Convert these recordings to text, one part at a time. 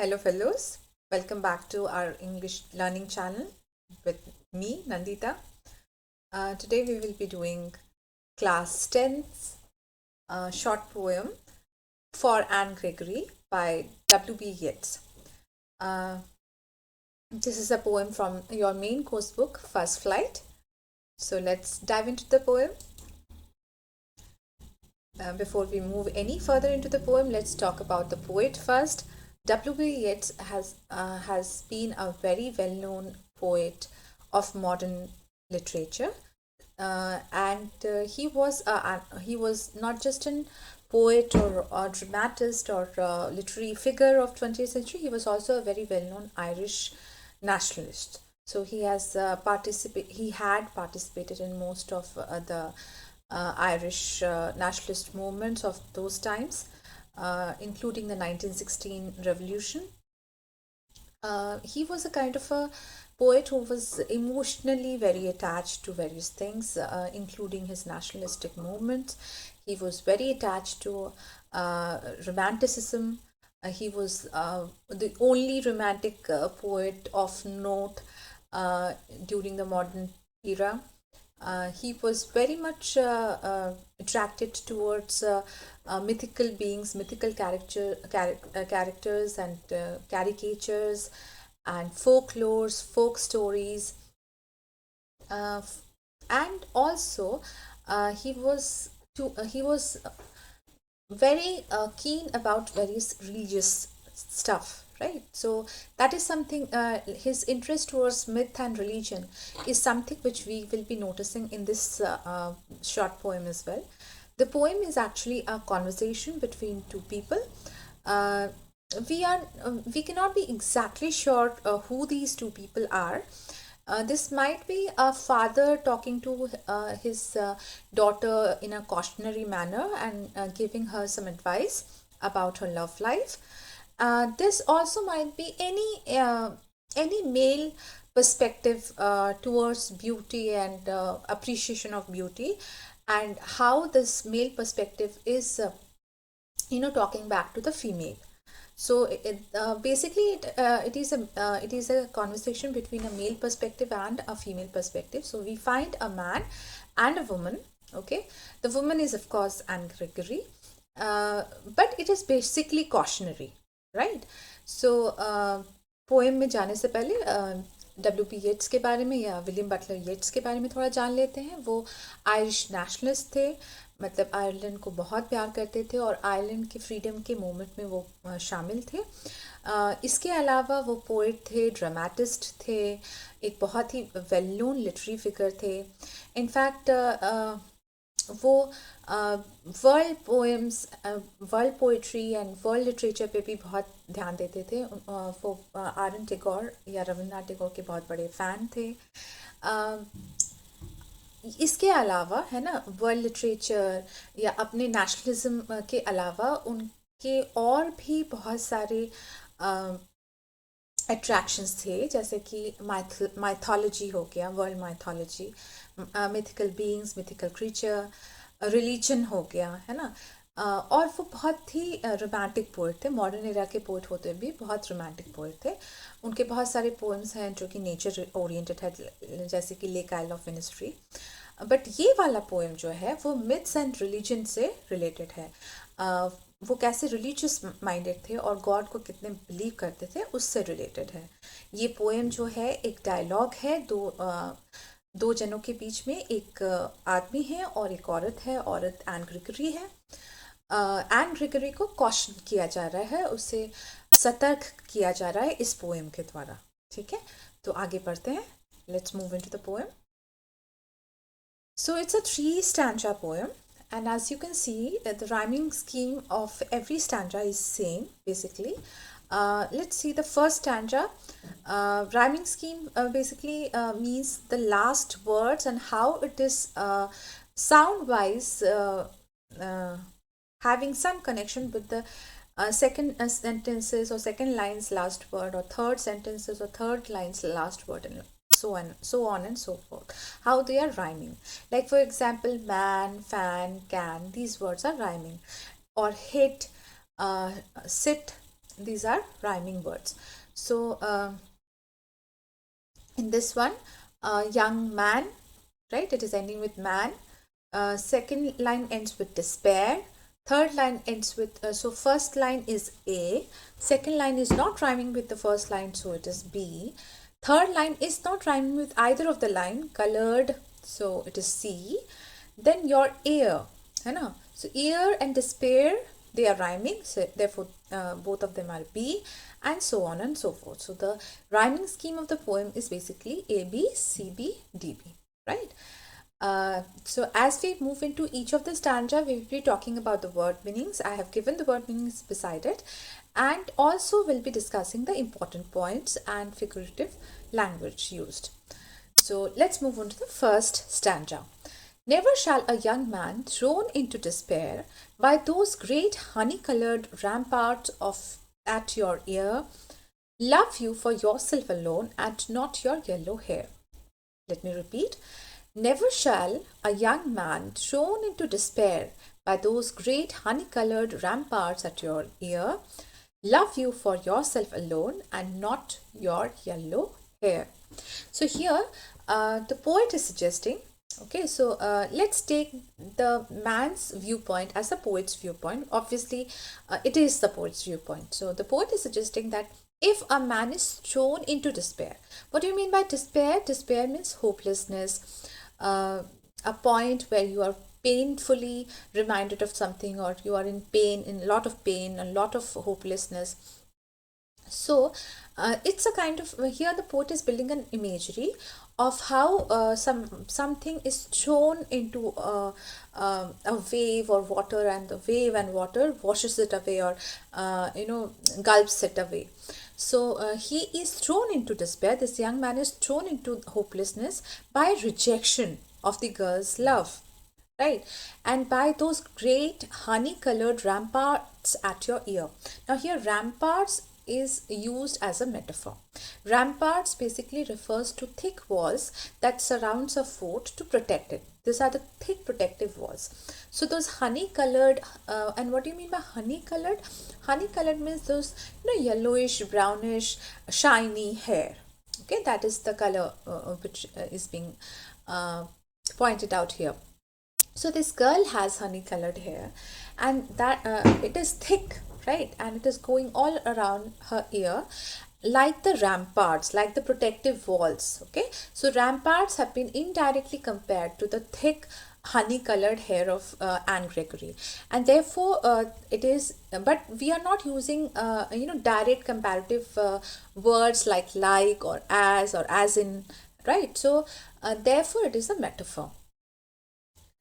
Hello, fellows. Welcome back to our English learning channel with me, Nandita. Today we will be doing class 10's short poem for Anne Gregory by W.B. Yeats. Uh, this is a poem from your main course book, First Flight. So let's dive into the poem. Before we move any further into the poem, let's talk about the poet first. W.B. Yeats has been a very well-known poet of modern literature, and he was not just an poet or a dramatist or a literary figure of 20th century. He was also a very well-known Irish nationalist. So he had participated in most of the Irish nationalist movements of those times, including the 1916 revolution. He was a kind of a poet who was emotionally very attached to various things, including his nationalistic movements. He was very attached to romanticism. He was the only romantic poet of note during the modern era. He was very much attracted towards mythical beings, mythical characters, and caricatures, and folklores, folk stories, uh, and also he was very keen about various religious stuff, right? So that is something, his interest towards myth and religion is something which we will be noticing in this short poem as well. The poem is actually a conversation between two people. uh, we cannot be exactly sure who these two people are. This might be a father talking to his daughter in a cautionary manner and giving her some advice about her love life. This also might be any male perspective towards beauty and appreciation of beauty, and how this male perspective is talking back to the female. So it is a conversation between a male perspective and a female perspective. So we find a man and a woman. Okay, the woman is of course Anne Gregory, but it is basically cautionary, right? So poem में जाने से पहले W P येट्स के बारे में या William Butler येट्स के बारे में थोड़ा जान लेते हैं. वो आयरिश नेशनलिस्ट थे, मतलब आयरलैंड को बहुत प्यार करते थे और आयरलैंड के फ्रीडम के मूवमेंट में वो शामिल थे. इसके अलावा वो पोइट थे, ड्रामेटिस्ट थे, एक बहुत ही वेल नोन लिटरेरी फिगर थे. इनफैक्ट वो world poems, world poetry and world literature पे भी बहुत ध्यान देते थे. वो आर एन टैगोर या रविन्द्रनाथ टैगोर के बहुत बड़े फ़ैन थे. इसके अलावा है ना, वर्ल्ड लिटरेचर या अपने नेशनलिज्म के अलावा उनके और भी बहुत सारे अट्रैक्शंस थे, जैसे कि माइथोलॉजी हो गया, world mythology, mythical beings, mythical creature, religion हो गया, है ना. और वो बहुत ही रोमांटिक पोइट थे. मॉडर्न एरा के पोइट होते भी बहुत रोमांटिक पोइट थे. उनके बहुत सारे पोएम्स हैं जो कि नेचर ओरिएंटेड है, जैसे कि lake isle of Innisfree. But ये वाला पोएम जो है वो मिथ्स एंड रिलीजन से रिलेटेड है. वो कैसे रिलीजियस माइंडेड थे और गॉड को कितने बिलीव करते थे उससे रिलेटेड है. ये पोएम जो है एक डायलॉग है दो जनों के बीच में. एक आदमी है और एक औरत है. औरत एन ग्रेगरी है. एन ग्रेगरी को कॉशन किया जा रहा है, उसे सतर्क किया जा रहा है इस पोएम के द्वारा. ठीक है, तो आगे बढ़ते हैं. Let's move into the poem. So it's a 3 stanza poem, and as you can see, the rhyming scheme of every stanza is same basically. Let's see the first stanza. Rhyming scheme basically means the last words and how it is sound wise having some connection with the second sentences or second line's last word, or third sentences or third line's last word, and so on and so forth, how they are rhyming. Like for example, man, fan, can, these words are rhyming. Or hit, sit, These are rhyming words. So in this one, young man, right? It is ending with man. Second line ends with despair. Third line ends with, so first line is A. Second line is not rhyming with the first line, so it is B. Third line is not rhyming with either of the line, colored, so it is C. Then your ear, है ना? So ear and despair, they are rhyming, so therefore both of them are B, and so on and so forth. So the rhyming scheme of the poem is basically A, B, C, B, D, B, right? So as we move into each of the stanza, we will be talking about the word meanings. I have given the word meanings beside it, and also will be discussing the important points and figurative language used. So let's move on to the first stanza. Never shall a young man, thrown into despair by those great honey-colored ramparts of at your ear, love you for yourself alone and not your yellow hair. Let me repeat. Never shall a young man, thrown into despair by those great honey-colored ramparts at your ear, love you for yourself alone and not your yellow hair. So here the poet is suggesting, okay, so let's take the man's viewpoint as the poet's viewpoint. Obviously it is the poet's viewpoint. So the poet is suggesting that if a man is thrown into despair, what do you mean by despair? Despair means hopelessness, a point where you are painfully reminded of something, or you are in pain, in a lot of pain, a lot of hopelessness. So it's a kind of, here the poet is building an imagery of how something is thrown into a wave or water, and the wave and water washes it away, or gulps it away. So he is thrown into despair. This young man is thrown into hopelessness by rejection of the girl's love, right? And by those great honey colored ramparts at your ear. Now here ramparts is used as a metaphor. Ramparts basically refers to thick walls that surrounds a fort to protect it. These are the thick protective walls. So those honey colored, and what do you mean by honey colored? Honey colored means those yellowish, brownish, shiny hair. Okay, that is the color which is being pointed out here. So this girl has honey colored hair, and that it is thick, right, and it is going all around her ear, like the ramparts, like the protective walls. Okay, so ramparts have been indirectly compared to the thick honey colored hair of Anne Gregory, and therefore it is, but we are not using direct comparative words like or as in, right? So therefore it is a metaphor.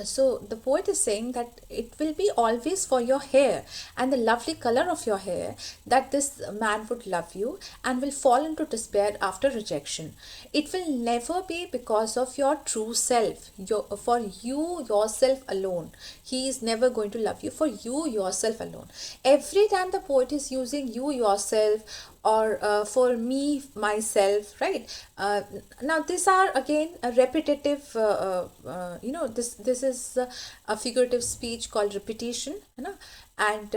So the poet is saying that it will be always for your hair and the lovely color of your hair that this man would love you and will fall into despair after rejection. It will never be because of your true self, for you yourself alone. He is never going to love you for you yourself alone. Every time the poet is using you yourself or for me myself, right? Now these are again a repetitive, this is a figurative speech called repetition, and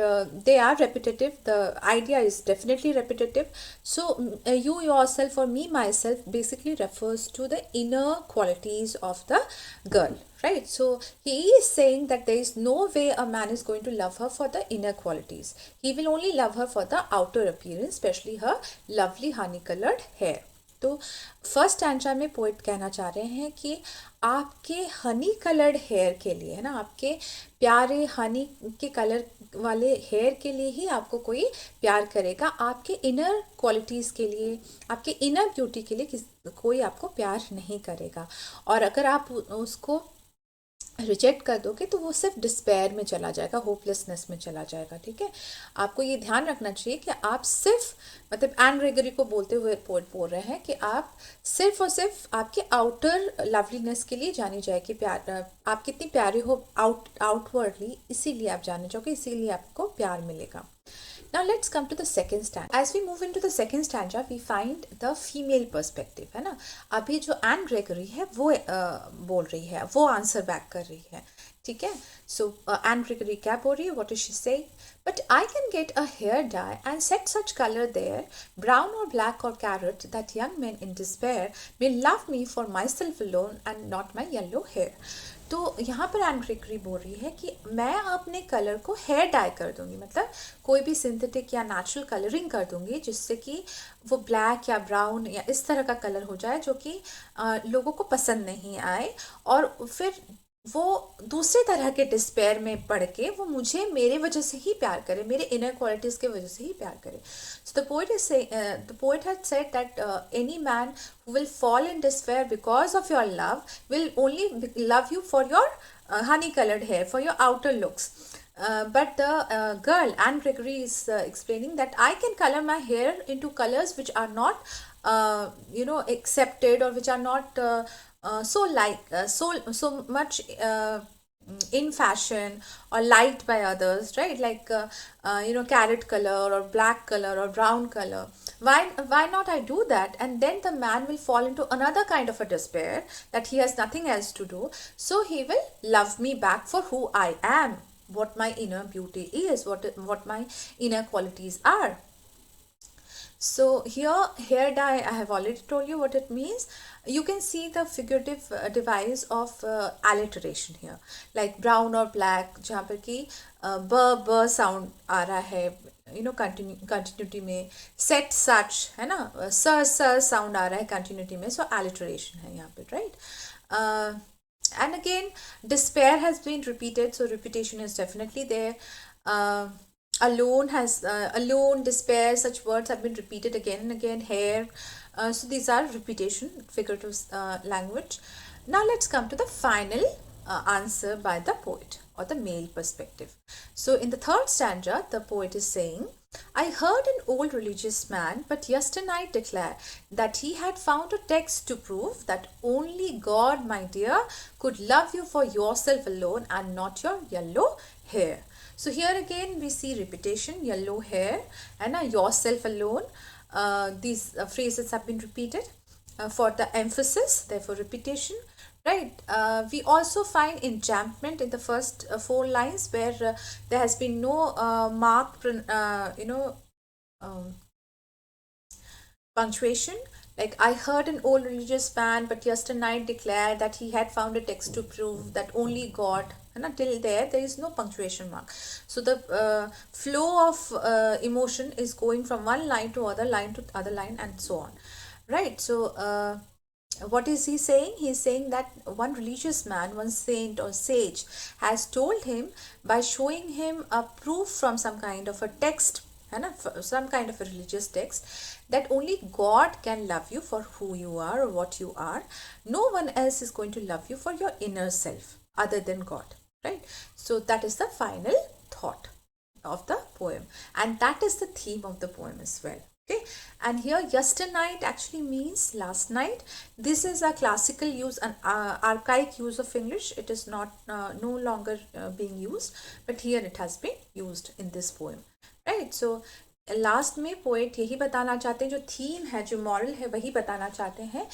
they are repetitive. The idea is definitely repetitive. So you yourself or me myself basically refers to the inner qualities of the girl, right? So he is saying that there is no way a man is going to love her for the inner qualities. He will only love her for the outer appearance, especially her lovely honey colored hair. तो first stanza में poet कहना चाह रहे हैं कि आपके Honey coloured hair के लिए, है ना, आपके प्यारे हनी के कलर वाले हेयर के लिए ही आपको कोई प्यार करेगा, आपके इनर क्वालिटीज़ के लिए, आपके इनर ब्यूटी के लिए कोई आपको प्यार नहीं करेगा. और अगर आप उसको रिजेक्ट कर दोगे तो वो सिर्फ डिस्पेयर में चला जाएगा, होपलेसनेस में चला जाएगा. ठीक है, आपको ये ध्यान रखना चाहिए कि आप सिर्फ, मतलब एन ग्रेगरी को बोलते हुए पोएट बोल रहे हैं कि आप सिर्फ और सिर्फ आपके आउटर लवलीनेस के लिए जानी जाएगी, प्यार, आप कितनी प्यारे हो आउटवर्डली, इसीलिए आप जाने जाओगे, इसीलिए आपको प्यार मिलेगा. Now let's come to the second stanza. As we move into the second stanza, we find the female perspective, है ना. अभी जो एन ग्रेगरी है वो बोल रही है, वो आंसर बैक कर रही है, ठीक है. सो एन ग्रेगरी क्या बोल रही है? What is she saying? But I can get a hair dye and set such color there, brown or black or carrot, that young men in despair may love me for myself alone and not my yellow hair. तो यहाँ पर N Gregory बोल रही है कि मैं अपने colour को हेयर डाई कर दूंगी, मतलब कोई भी सिंथेटिक या नेचुरल कलरिंग कर दूंगी जिससे कि वो ब्लैक या ब्राउन या इस तरह का कलर हो जाए जो कि लोगों को पसंद नहीं आए, और फिर वो दूसरे तरह के डिस्पेयर में पढ़ के वो मुझे मेरे वजह से ही प्यार करे, मेरे इनर क्वालिटीज़ के वजह से ही प्यार करे. So the poet had said that any man who will fall in despair because of your love will only love you for your honey colored hair, for your outer looks. But the girl, Anne Gregory, is explaining that I can color my hair into colors which are not accepted, or which are not so much in fashion or liked by others, right? Like carrot color or black color or brown color. Why not I do that? And then the man will fall into another kind of a despair that he has nothing else to do, so he will love me back for who I am, what my inner beauty is, what my inner qualities are. So here, hair dye, I have already told you what it means. You can see the figurative device of alliteration here, like brown or black, जहाँ पर कि ब sound आ रहा है, continuity में. Set such है ना, स sound आ रहा है continuity में, so alliteration है यहाँ पे, right? And again, despair has been repeated, so repetition is definitely there. Alone, despair, such words have been repeated again and again. Hair, so these are repetition, figurative language. Now let's come to the final answer by the poet, or the male perspective. So in the third stanza, the poet is saying, I heard an old religious man but yesternight declare that he had found a text to prove that only God, my dear, could love you for yourself alone and not your yellow hair. So here again we see repetition, yellow hair and yourself alone. These phrases have been repeated for the emphasis, therefore repetition. Right. We also find enjambment in the first 4 lines where there has been no marked, punctuation. Like, I heard an old religious man, but yesternight declared that he had found a text to prove that only God. And until there is no punctuation mark. So the flow of emotion is going from one line to other line to other line and so on. Right. So what is he saying? He is saying that one religious man, one saint or sage, has told him by showing him a proof from some kind of a text, some kind of a religious text, that only God can love you for who you are or what you are. No one else is going to love you for your inner self other than God, right? So that is the final thought of the poem, and that is the theme of the poem as well. Okay, and here yesternight actually means last night. This is a classical use, an archaic use of English. It is not no longer being used, but here it has been used in this poem, right? So last में poet यही बताना चाहते हैं, जो theme है, जो moral है, वही बताना चाहते हैं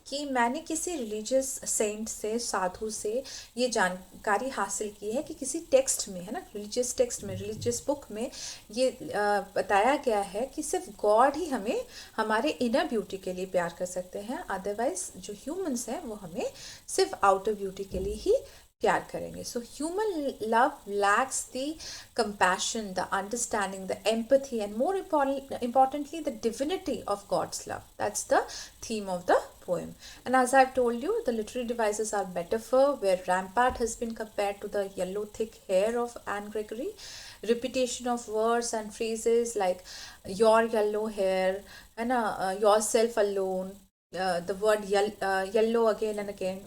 कि मैंने किसी रिलीजियस सेंट से, साधु से ये जानकारी हासिल की है कि किसी टेक्स्ट में, है ना, रिलीजियस टेक्स्ट में, रिलीजियस बुक में ये बताया गया है कि सिर्फ गॉड ही हमें हमारे इनर ब्यूटी के लिए प्यार कर सकते हैं, अदरवाइज जो ह्यूमंस हैं वो हमें सिर्फ आउटर ब्यूटी के लिए ही प्यार करेंगे. So human love lacks the compassion, the understanding, the empathy, and more importantly the divinity of God's love. That's the theme of the poem. And as I've told you, the literary devices are metaphor, where rampart has been compared to the yellow thick hair of Anne Gregory. Repetition of words and phrases like your yellow hair and yourself alone, the word yellow again and again.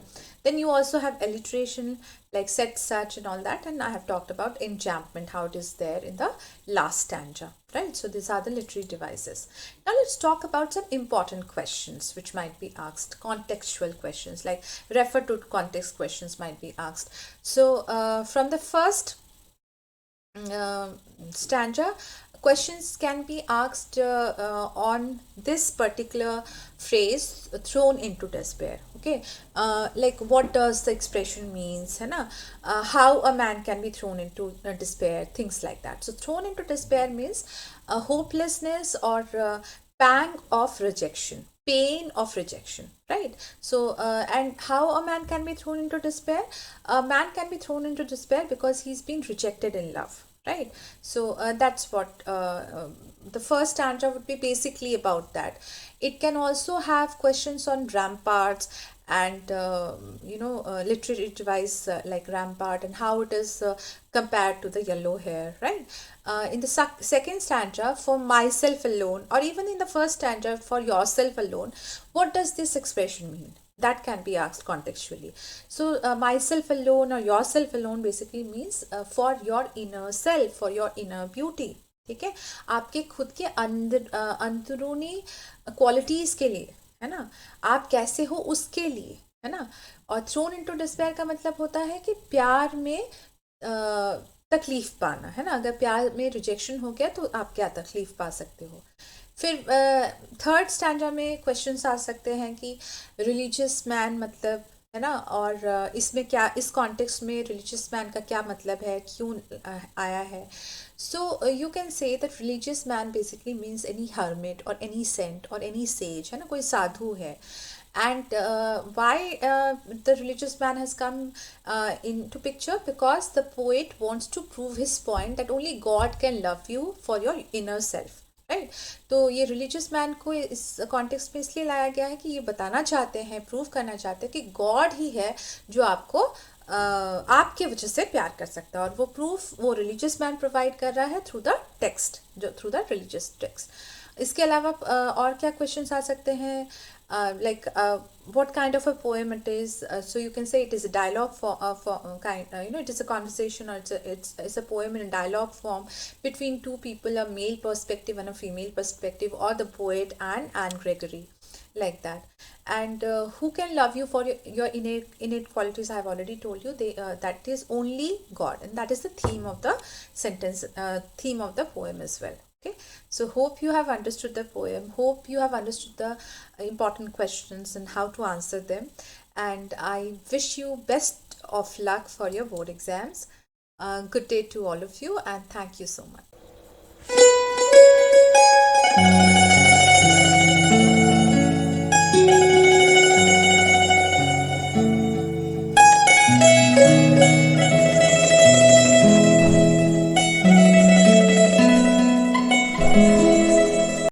Then you also have alliteration like set, such, and all that. And I have talked about enjambment, how it is there in the last stanza, right? So these are the literary devices. Now let's talk about some important questions which might be asked. Contextual questions, like refer to context questions might be asked. So from the first uh, stanza, questions can be asked on this particular phrase, thrown into despair. Okay, like what does the expression means, है ना? How a man can be thrown into despair, things like that. So thrown into despair means hopelessness or pang of rejection, pain of rejection, right? So and how a man can be thrown into despair? A man can be thrown into despair because he's been rejected in love, right? So that's what the first stanza would be basically about that. It can also have questions on ramparts and literary device like rampart and how it is compared to the yellow hair, right? In the second stanza, for myself alone, or even in the first stanza, for yourself alone, what does this expression mean? That can be asked contextually. So myself alone or yourself alone basically means for your inner self, for your inner beauty. ठीक है, आपके खुद के अंदरूनी qualities के लिए, है ना, आप कैसे हो उसके लिए, है ना. और थ्रोन इनटू डिस्पेयर का मतलब होता है कि प्यार में तकलीफ पाना, है ना. अगर प्यार में रिजेक्शन हो गया तो आप क्या तकलीफ पा सकते हो. फिर थर्ड स्टैंडर्ड में क्वेश्चंस आ सकते हैं कि रिलीजियस मैन मतलब, है ना, और इसमें क्या, इस कॉन्टेक्स्ट में रिलीजियस मैन का क्या मतलब है, क्यों आया है. So you can say that religious man basically means any hermit और एनी सेंट और एनी सेज, है ना, कोई साधु है. And why the religious man has come into picture? Because the poet wants to prove his point that only God can love you for your inner self, right. तो ये religious man को इस context में इसलिए लाया गया है कि ये बताना चाहते हैं, प्रूव करना चाहते हैं कि गॉड ही है जो आपको आपके वजह से प्यार कर सकता है. और वो प्रूफ वो रिलीजियस मैन प्रोवाइड कर रहा है थ्रू द टेक्स्ट, जो थ्रू द रिलीजियस टेक्स्ट. इसके अलावा और क्या क्वेश्चंस आ सकते हैं, like what kind of a poem it is. So you can say it is a dialogue it is a conversation, or it's a poem in a dialogue form between two people, a male perspective and a female perspective, or the poet and Gregory, like that. And who can love you for your innate qualities? I have already told you, that is only God, and that is the theme of the sentence, theme of the poem as well. Okay, so hope you have understood the poem, hope you have understood the important questions and how to answer them, and I wish you best of luck for your board exams. Good day to all of you, and thank you so much.